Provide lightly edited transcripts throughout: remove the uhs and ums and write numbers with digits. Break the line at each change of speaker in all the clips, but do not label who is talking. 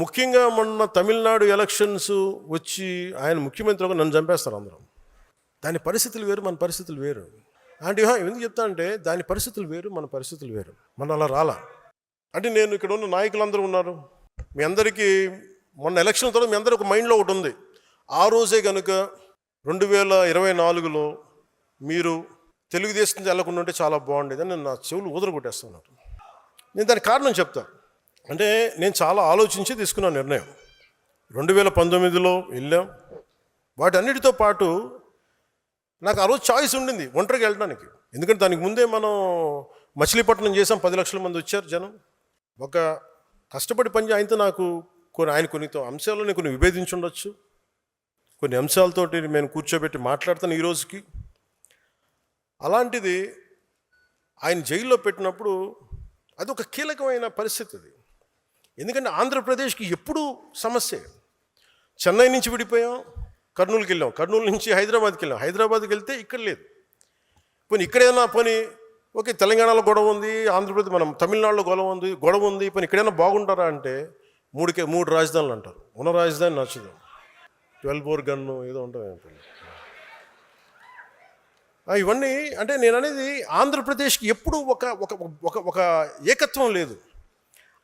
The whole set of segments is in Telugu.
ముఖ్యంగా మొన్న తమిళనాడు ఎలక్షన్స్ వచ్చి ఆయన ముఖ్యమంత్రిగా నన్ను చంపేస్తారు అందరూ. దాని పరిస్థితులు వేరు, మన పరిస్థితులు వేరు. అంటే ఎందుకు చెప్తా అంటే దాని పరిస్థితులు వేరు, మన పరిస్థితులు వేరు. మన అలా రాలా. అంటే నేను ఇక్కడ ఉన్న నాయకులందరూ ఉన్నారు. మీ అందరికీ మొన్న ఎలక్షన్ తర్వాత మీ అందరూ ఒక మైండ్లో ఒకటి ఉంది. ఆ రోజే కనుక 2024లో మీరు తెలుగుదేశం వెళ్ళకుండా ఉంటే చాలా బాగుండేది అని నా చెవులు ఊదరగొట్టేస్తున్నారు. నేను దానికి కారణం చెప్తాను. అంటే నేను చాలా ఆలోచించి తీసుకున్న నిర్ణయం. 2019లో వెళ్ళాం. వాటి అన్నిటితో పాటు నాకు ఆ రోజు చాయిస్ ఉండింది ఒంటరికి వెళ్ళడానికి. ఎందుకంటే దానికి ముందే మనం మచిలీపట్నం చేసాం, 10 లక్షల మంది వచ్చారు జనం. ఒక కష్టపడి పని ఆయనతో నాకు ఆయన కొన్ని అంశాలను నేను కొన్ని విభేదించి ఉండొచ్చు. కొన్ని అంశాలతోటి నేను కూర్చోబెట్టి మాట్లాడతాను ఈ రోజుకి. అలాంటిది ఆయన జైల్లో పెట్టినప్పుడు అది ఒక కీలకమైన పరిస్థితి అది. ఎందుకంటే ఆంధ్రప్రదేశ్కి ఎప్పుడూ సమస్య. చెన్నై నుంచి విడిపోయాం, కర్నూలుకి వెళ్ళాం, కర్నూలు నుంచి హైదరాబాద్కి వెళ్ళాం, హైదరాబాద్కి వెళ్తే ఇక్కడ లేదు. పోనీ ఇక్కడైనా పోనీ ఓకే తెలంగాణలో గొడవ ఉంది, ఆంధ్రప్రదేశ్ మనం తమిళనాడులో గొడవ ఉంది పోనీ ఇక్కడైనా బాగుంటారా అంటే మూడు రాజధానులు అంటారు. ఉన్న రాజధాని నచ్చదు, 12 బోర్ గన్ను ఏదో ఉంటుంది. ఇవన్నీ అంటే నేను అనేది ఆంధ్రప్రదేశ్కి ఎప్పుడూ ఒక ఏకత్వం లేదు.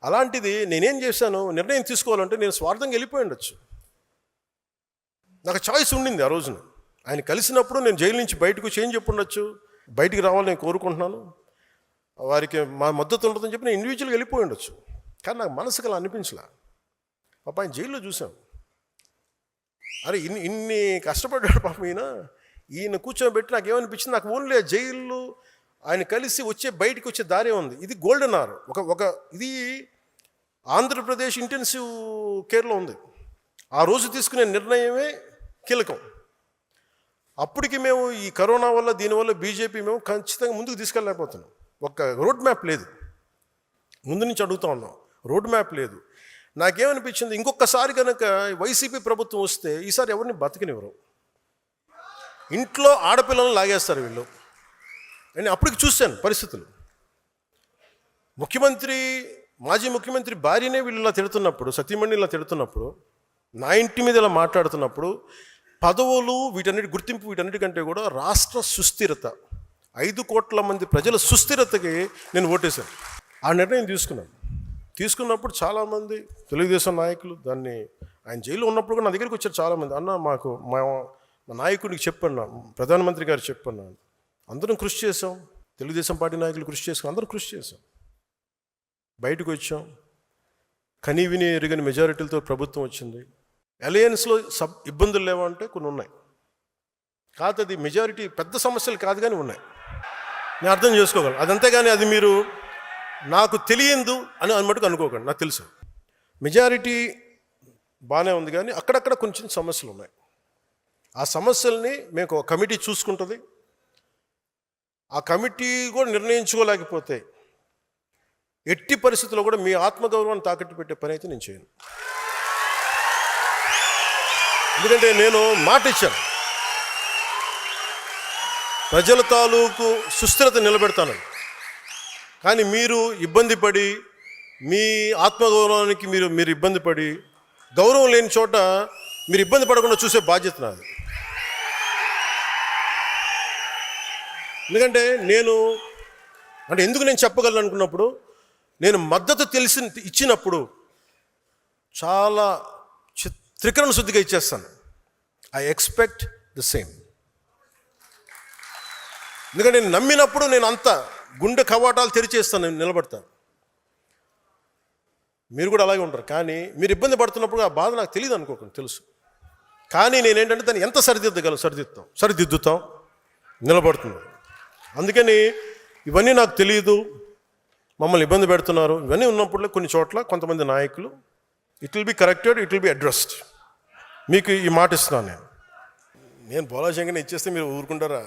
అలాంటిది నేనేం చేశాను, నిర్ణయం తీసుకోవాలంటే నేను స్వార్థంగా వెళ్ళిపోయి ఉండొచ్చు. నాకు చాయిస్ ఉండింది ఆ రోజున. ఆయన కలిసినప్పుడు నేను జైలు నుంచి బయటకు చేంజ్ చెప్పి ఉండొచ్చు, బయటికి రావాలని నేను కోరుకుంటున్నాను, వారికి మా మద్దతు ఉంటుందని చెప్పి నేను ఇండివిజువల్గా వెళ్ళిపోయి ఉండొచ్చు. కానీ నాకు మనసుకు అలా అనిపించలే. పాప ఆయన జైల్లో చూసాం, అరే ఇన్ని కష్టపడ్డాడు పాప ఈయన కూర్చోబెట్టి నాకు ఏమనిపించింది, నాకు ఓన్లీ జైల్లో ఆయన కలిసి బయటికి వచ్చే దారే ఉంది. ఇది గోల్డెన్ అవర్. ఇది ఆంధ్రప్రదేశ్ ఇంటెన్సివ్ కేర్లో ఉంది. ఆ రోజు తీసుకునే నిర్ణయమే కీలకం. అప్పటికి మేము ఈ కరోనా వల్ల దీనివల్ల బీజేపీ మేము ఖచ్చితంగా ముందుకు తీసుకెళ్ళలేకపోతున్నాం. ఒక రోడ్ మ్యాప్ లేదు. ముందు నుంచి అడుగుతా ఉన్నాం, రోడ్ మ్యాప్ లేదు. నాకేమనిపించింది, ఇంకొకసారి కనుక వైసీపీ ప్రభుత్వం వస్తే ఈసారి ఎవరిని బతికినివ్వరు, ఇంట్లో ఆడపిల్లలను లాగేస్తారు వీళ్ళు అని అప్పటికి చూశాను పరిస్థితులు. మాజీ ముఖ్యమంత్రి భార్యనే వీళ్ళు ఇలా తిడుతున్నప్పుడు, సతీమణి ఇలా తిడుతున్నప్పుడు, నా ఇంటి మీద ఇలా మాట్లాడుతున్నప్పుడు, పదవులు వీటన్నిటి గుర్తింపు వీటన్నిటికంటే కూడా రాష్ట్ర సుస్థిరత, 5 కోట్ల మంది ప్రజల సుస్థిరతకి నేను ఓటేశాను. ఆ నిర్ణయం తీసుకున్నప్పుడు చాలామంది తెలుగుదేశం నాయకులు ఆయన జైల్లో ఉన్నప్పుడు కూడా నా దగ్గరికి వచ్చారు చాలామంది. అన్న మాకు మా నాయకుడికి చెప్పన్నా, ప్రధానమంత్రి గారు చెప్పన్నా, అందరం కృషి చేసాం, తెలుగుదేశం పార్టీ నాయకులు కృషి చేసాం, అందరూ కృషి చేసాం, బయటకు వచ్చాం, కనీవిని ఎరుగని మెజారిటీలతో ప్రభుత్వం వచ్చింది. అలయన్స్లో ఇబ్బందులు లేవంటే కొన్ని ఉన్నాయి, కాదు అది మెజారిటీ పెద్ద సమస్యలు కాదు కానీ ఉన్నాయి, నేను అర్థం చేసుకోగలను. అదంతే కానీ అది మీరు నాకు తెలియదు అని మటుకు అనుకోకండి. నాకు తెలుసు మెజారిటీ బాగానే ఉంది కానీ అక్కడక్కడ కొంచెం సమస్యలు ఉన్నాయి. ఆ సమస్యల్ని మేము ఒక కమిటీ చూసుకుంటుంది. ఆ కమిటీ కూడా నిర్ణయించుకోలేకపోతే ఎట్టి పరిస్థితుల్లో కూడా మీ ఆత్మగౌరవాన్ని తాకట్టు పెట్టే పని అయితే నేను చేయను. ఎందుకంటే నేను మాట ఇచ్చాను, ప్రజల తాలూకు సుస్థిరత నిలబెడతాను. కానీ మీరు ఇబ్బంది పడి, మీ ఆత్మగౌరవానికి మీరు ఇబ్బంది పడి, గౌరవం లేని చోట మీరు ఇబ్బంది పడకుండా చూసే బాధ్యత నాది. ఎందుకంటే ఎందుకు నేను చెప్పగలను అనుకున్నప్పుడు, నేను మద్దతు ఇచ్చినప్పుడు చాలా త్రికరణ శుద్ధిగా ఇచ్చేస్తాను. I expect the same. ఎందుకంటే నేను నమ్మినప్పుడు నేను అంత గుండె కవాటాలు తెరిచేస్తాను, నేను నిలబడతాను. మీరు కూడా అలాగే ఉంటారు. కానీ మీరు ఇబ్బంది పడుతున్నప్పుడు ఆ బాధ నాకు తెలియదు అనుకోకండి, తెలుసు. కానీ నేనేంటంటే దాన్ని ఎంత సరిదిద్దుతాం, నిలబడుతున్నాను. అందుకని ఇవన్నీ నాకు తెలియదు, మమ్మల్ని ఇబ్బంది పెడుతున్నారు, ఇవన్నీ ఉన్నప్పుడు కొన్ని చోట్ల కొంతమంది నాయకులు it will be corrected, it will be addressed. మీకు ఈ మాట ఇస్తున్నాను. నేను బోలాశంకర్ని ఇచ్చేస్తే మీరు ఊరుకుంటారా?